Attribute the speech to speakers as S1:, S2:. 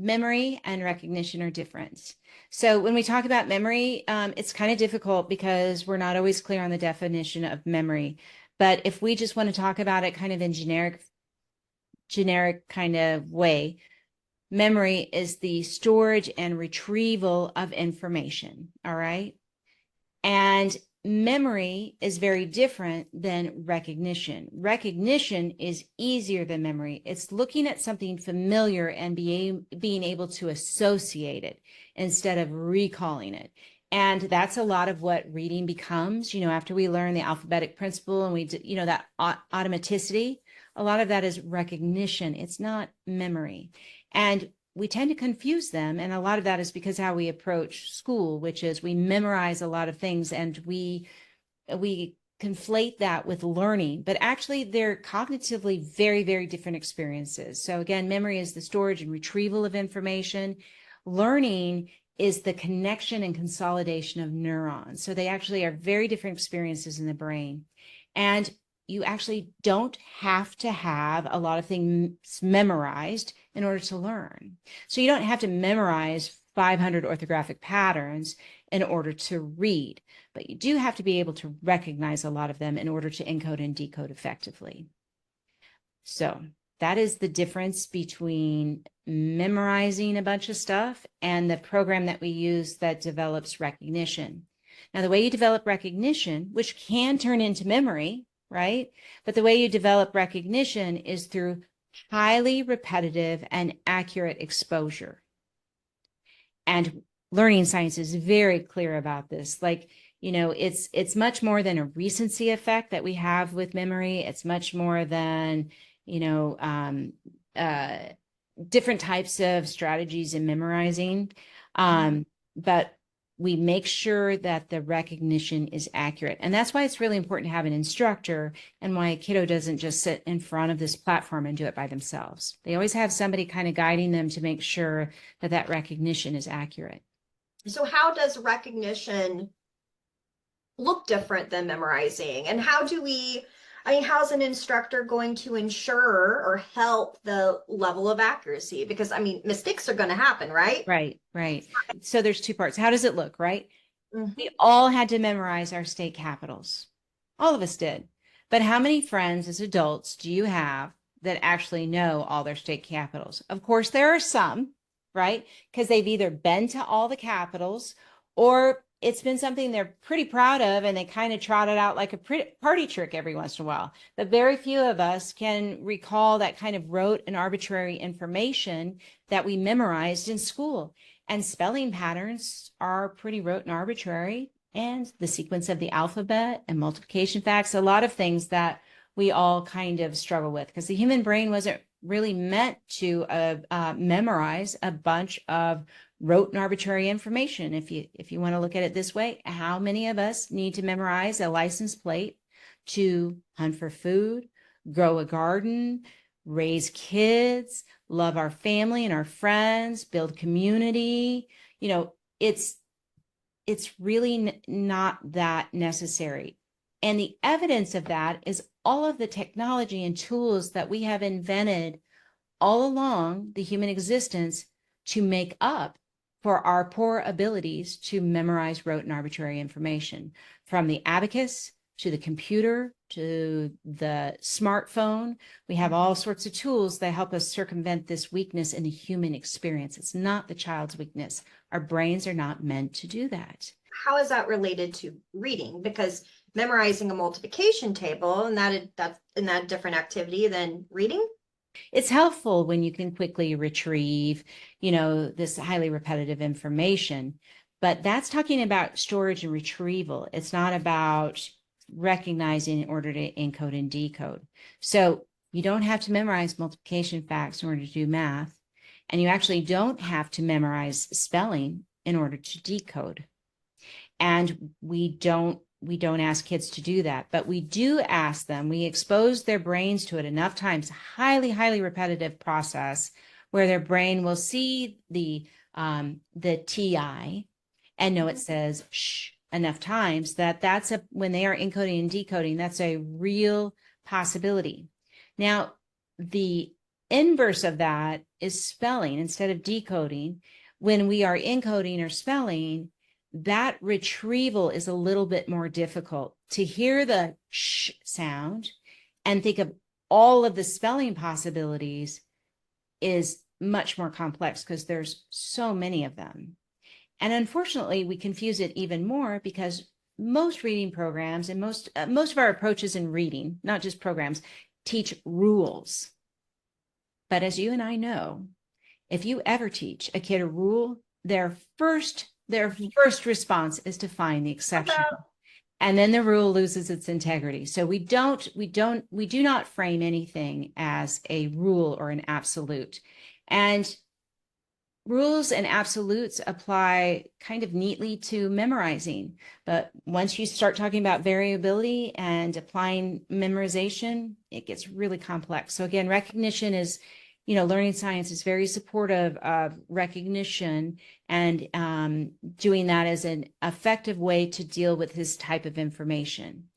S1: memory and recognition are different. So when we talk about memory, it's kind of difficult because we're not always clear on the definition of memory. But if we just want to talk about it kind of in generic kind of way, memory is the storage and retrieval of information. All right. And memory is very different than recognition. Recognition is easier than memory. It's looking at something familiar and being able to associate it instead of recalling it. And that's a lot of what reading becomes, after we learn the alphabetic principle and that automaticity, a lot of that is recognition. It's not memory. And we tend to confuse them. And a lot of that is because how we approach school, which is we memorize a lot of things and we conflate that with learning, but actually they're cognitively very, very different experiences. So again, memory is the storage and retrieval of information. Learning is the connection and consolidation of neurons. So they actually are very different experiences in the brain. And you actually don't have to have a lot of things memorized in order to learn. So you don't have to memorize 500 orthographic patterns in order to read, but you do have to be able to recognize a lot of them in order to encode and decode effectively. So that is the difference between memorizing a bunch of stuff and the program that we use that develops recognition. Now, the way you develop recognition, which can turn into memory, right? But the way you develop recognition is through highly repetitive and accurate exposure. And learning science is very clear about this. Like, it's much more than a recency effect that we have with memory. It's much more than, different types of strategies in memorizing. But we make sure that the recognition is accurate. And that's why it's really important to have an instructor and why a kiddo doesn't just sit in front of this platform and do it by themselves. They always have somebody kind of guiding them to make sure that that recognition is accurate.
S2: So how does recognition look different than memorizing? And how how's an instructor going to ensure or help the level of accuracy? Because mistakes are going to happen, right?
S1: Right. So there's two parts. How does it look, right?
S2: Mm-hmm.
S1: We all had to memorize our state capitals. All of us did. But how many friends as adults do you have that actually know all their state capitals? Of course, there are some, right? Because they've either been to all the capitals or it's been something they're pretty proud of and they kind of trot it out like a party trick every once in a while. But very few of us can recall that kind of rote and arbitrary information that we memorized in school. And spelling patterns are pretty rote and arbitrary. And the sequence of the alphabet and multiplication facts, a lot of things that we all kind of struggle with because the human brain wasn't really meant to memorize a bunch of rote and arbitrary information. If you want to look at it this way, how many of us need to memorize a license plate to hunt for food, grow a garden, raise kids, love our family and our friends, build community? It's really not that necessary. And the evidence of that is all of the technology and tools that we have invented all along the human existence to make up for our poor abilities to memorize rote and arbitrary information, from the abacus to the computer to the smartphone. We have all sorts of tools that help us circumvent this weakness in the human experience. It's not the child's weakness. Our brains are not meant to do that.
S2: How is that related to reading? Because memorizing a multiplication table and that's in that different activity than reading.
S1: It's helpful when you can quickly retrieve, this highly repetitive information, but that's talking about storage and retrieval. It's not about recognizing in order to encode and decode. So you don't have to memorize multiplication facts in order to do math, and you actually don't have to memorize spelling in order to decode. And we don't ask kids to do that, but we do ask them, we expose their brains to it enough times, highly, highly repetitive process where their brain will see the TI and know it says shh enough times that's when they are encoding and decoding, that's a real possibility. Now, the inverse of that is spelling. Instead of decoding, when we are encoding or spelling, that retrieval is a little bit more difficult. To hear the sh sound and think of all of the spelling possibilities is much more complex because there's so many of them. And unfortunately, we confuse it even more because most reading programs and most of our approaches in reading, not just programs, teach rules. But as you and I know, if you ever teach a kid a rule, their first response is to find the exception. And then the rule loses its integrity. So we do not frame anything as a rule or an absolute. And rules and absolutes apply kind of neatly to memorizing. But once you start talking about variability and applying memorization, it gets really complex. So again, recognition is, learning science is very supportive of recognition and doing that as an effective way to deal with this type of information.